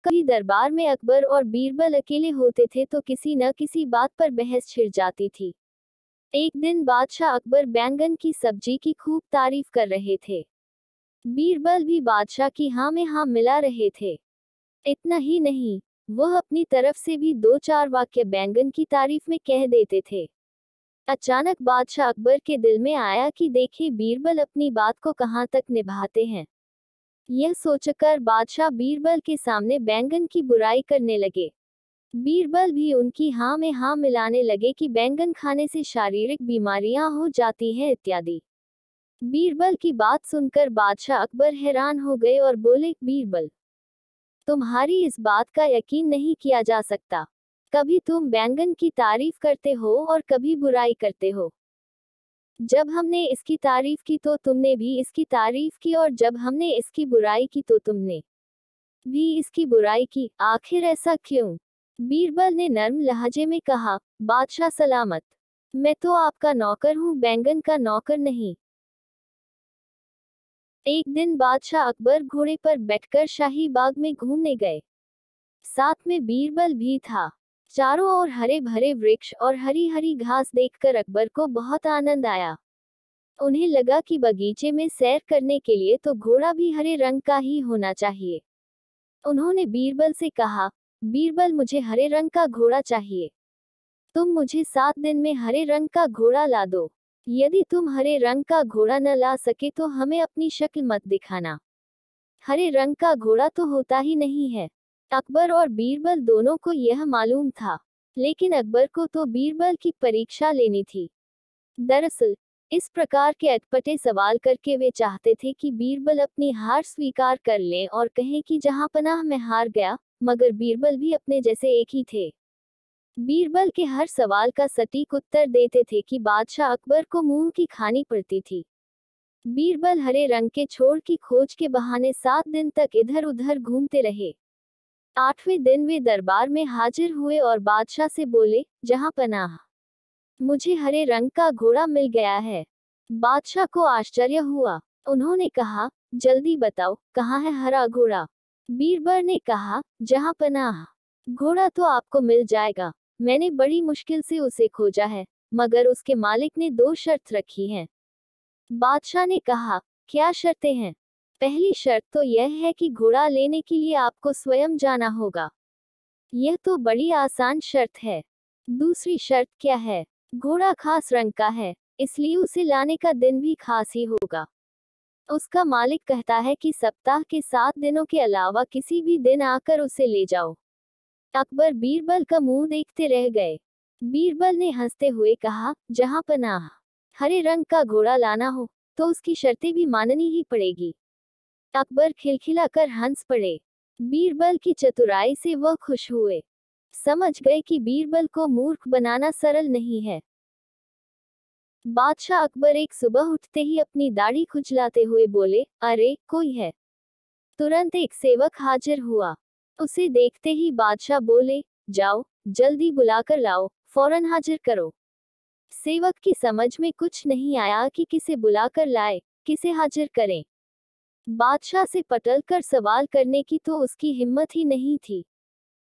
कभी दरबार में अकबर और बीरबल अकेले होते थे तो किसी न किसी बात पर बहस छिड़ जाती थी। एक दिन बादशाह अकबर बैंगन की सब्जी की खूब तारीफ कर रहे थे। बीरबल भी बादशाह की हाँ में हाँ मिला रहे थे। इतना ही नहीं, वह अपनी तरफ से भी दो चार वाक्य बैंगन की तारीफ में कह देते थे। अचानक बादशाह अकबर के दिल में आया कि देखे बीरबल अपनी बात को कहाँ तक निभाते हैं। यह सोचकर बादशाह बीरबल के सामने बैंगन की बुराई करने लगे। बीरबल भी उनकी हाँ में हाँ मिलाने लगे कि बैंगन खाने से शारीरिक बीमारियां हो जाती हैं इत्यादि। बीरबल की बात सुनकर बादशाह अकबर हैरान हो गए और बोले, बीरबल, तुम्हारी इस बात का यकीन नहीं किया जा सकता। कभी तुम बैंगन की तारीफ करते हो और कभी बुराई करते हो। जब हमने इसकी तारीफ की तो तुमने भी इसकी तारीफ की और जब हमने इसकी बुराई की तो तुमने भी इसकी बुराई की। आखिर ऐसा क्यों? बीरबल ने नर्म लहजे में कहा, बादशाह सलामत, मैं तो आपका नौकर हूँ, बैंगन का नौकर नहीं। एक दिन बादशाह अकबर घोड़े पर बैठकर शाही बाग में घूमने गए। साथ में बीरबल भी था। चारों ओर हरे भरे वृक्ष और हरी हरी घास देखकर अकबर को बहुत आनंद आया। उन्हें लगा कि बगीचे में सैर करने के लिए तो घोड़ा भी हरे रंग का ही होना चाहिए। उन्होंने बीरबल से कहा, बीरबल, मुझे हरे रंग का घोड़ा चाहिए। तुम मुझे 7 दिन में हरे रंग का घोड़ा ला दो। यदि तुम हरे रंग का घोड़ा न ला सके तो हमें अपनी शक्ल मत दिखाना। हरे रंग का घोड़ा तो होता ही नहीं है। अकबर और बीरबल दोनों को यह मालूम था, लेकिन अकबर को तो बीरबल की परीक्षा लेनी थी। दरअसल इस प्रकार के अटपटे सवाल करके वे चाहते थे कि बीरबल अपनी हार स्वीकार कर लें और कहें कि जहां पनाह मैं हार गया, मगर बीरबल भी अपने जैसे एक ही थे। बीरबल के हर सवाल का सटीक उत्तर देते थे कि बादशाह अकबर को मुंह की खानी पड़ती थी। बीरबल हरे रंग के छोड़ की खोज के बहाने 7 दिन तक इधर उधर घूमते रहे। 8वें दिन वे दरबार में हाजिर हुए और बादशाह से बोले, जहां पनाह, मुझे हरे रंग का घोड़ा मिल गया है। बादशाह को आश्चर्य हुआ। उन्होंने कहा, जल्दी बताओ, कहाँ है हरा घोड़ा? बीरबल ने कहा, जहां पनाह, घोड़ा तो आपको मिल जाएगा। मैंने बड़ी मुश्किल से उसे खोजा है, मगर उसके मालिक ने 2 शर्त रखी हैं। बादशाह ने कहा, क्या शर्तें हैं? पहली शर्त तो यह है कि घोड़ा लेने के लिए आपको स्वयं जाना होगा। यह तो बड़ी आसान शर्त है। दूसरी शर्त क्या है? घोड़ा खास रंग का है, इसलिए उसे लाने का दिन भी खास ही होगा। उसका मालिक कहता है कि सप्ताह के 7 दिनों के अलावा किसी भी दिन आकर उसे ले जाओ। अकबर बीरबल का मुंह देखते रह गए। बीरबल ने हंसते हुए कहा, जहां पनाह, हरे रंग का घोड़ा लाना हो तो उसकी शर्तें भी माननी ही पड़ेगी। अकबर खिलखिलाकर हंस पड़े। बीरबल की चतुराई से वह खुश हुए। समझ गए कि बीरबल को मूर्ख बनाना सरल नहीं है। बादशाह अकबर एक सुबह उठते ही अपनी दाढ़ी खुजलाते हुए बोले, अरे कोई है। तुरंत एक सेवक हाजिर हुआ। उसे देखते ही बादशाह बोले, जाओ, जल्दी बुलाकर लाओ, फौरन हाजिर करो। सेवक की समझ में कुछ नहीं आया कि किसे बुलाकर लाए, किसे हाजिर करें। बादशाह से पटल कर सवाल करने की तो उसकी हिम्मत ही नहीं थी।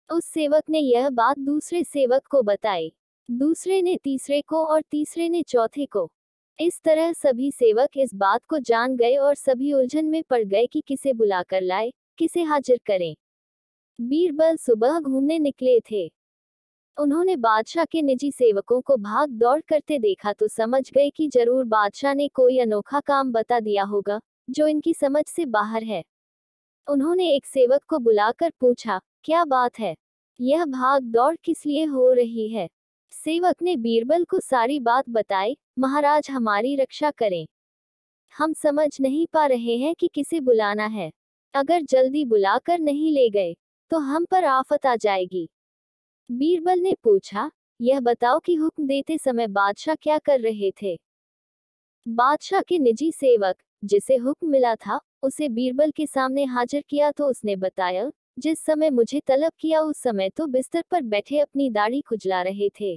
उस सेवक ने यह बात दूसरे सेवक को बताई, दूसरे ने तीसरे को और तीसरे ने चौथे को। इस तरह सभी सेवक इस बात को जान गए और सभी उलझन में पड़ गए कि किसे बुलाकर लाए, किसे हाजिर करें। बीरबल सुबह घूमने निकले थे। उन्होंने बादशाह के निजी सेवकों को भाग दौड़ करते देखा तो समझ गए कि जरूर बादशाह ने कोई अनोखा काम बता दिया होगा, जो इनकी समझ से बाहर है। उन्होंने एक सेवक को बुलाकर पूछा, क्या बात है? यह भाग दौड़ किस लिए हो रही है? सेवक ने बीरबल को सारी बात बताई। महाराज, हमारी रक्षा करें। हम समझ नहीं पा रहे हैं कि किसे बुलाना है। अगर जल्दी बुलाकर नहीं ले गए तो हम पर आफत आ जाएगी। बीरबल ने पूछा, यह बताओ कि हुक्म देते समय बादशाह क्या कर रहे थे? बादशाह के निजी सेवक, जिसे हुक्म मिला था, उसे बीरबल के सामने हाजिर किया तो उसने बताया, जिस समय मुझे तलब किया उस समय तो बिस्तर पर बैठे अपनी दाढ़ी खुजला रहे थे।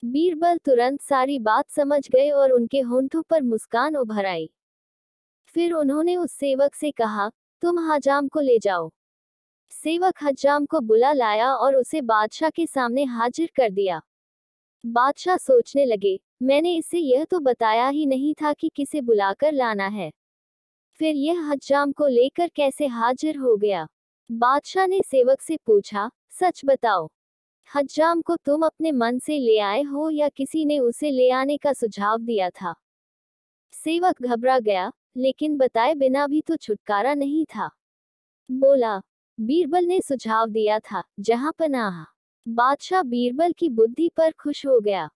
बीरबल तुरंत सारी बात समझ गए और उनके होंठों पर मुस्कान उभर आई। फिर उन्होंने उस सेवक से कहा, तुम हाजाम को ले जाओ। सेवक हज्जाम को बुला लाया और उसे बादशाह के सामने हाजिर कर दिया। बादशाह सोचने लगे, मैंने इसे यह तो बताया ही नहीं था कि किसे बुलाकर लाना है, फिर यह हज्जाम को लेकर कैसे हाजिर हो गया। बादशाह ने सेवक से पूछा, सच बताओ, हज्जाम को तुम अपने मन से ले आए हो या किसी ने उसे ले आने का सुझाव दिया था। सेवक घबरा गया, लेकिन बताए बिना भी तो छुटकारा नहीं था। बोला, बीरबल ने सुझाव दिया था, जहां पनाह। बादशाह बीरबल की बुद्धि पर खुश हो गया।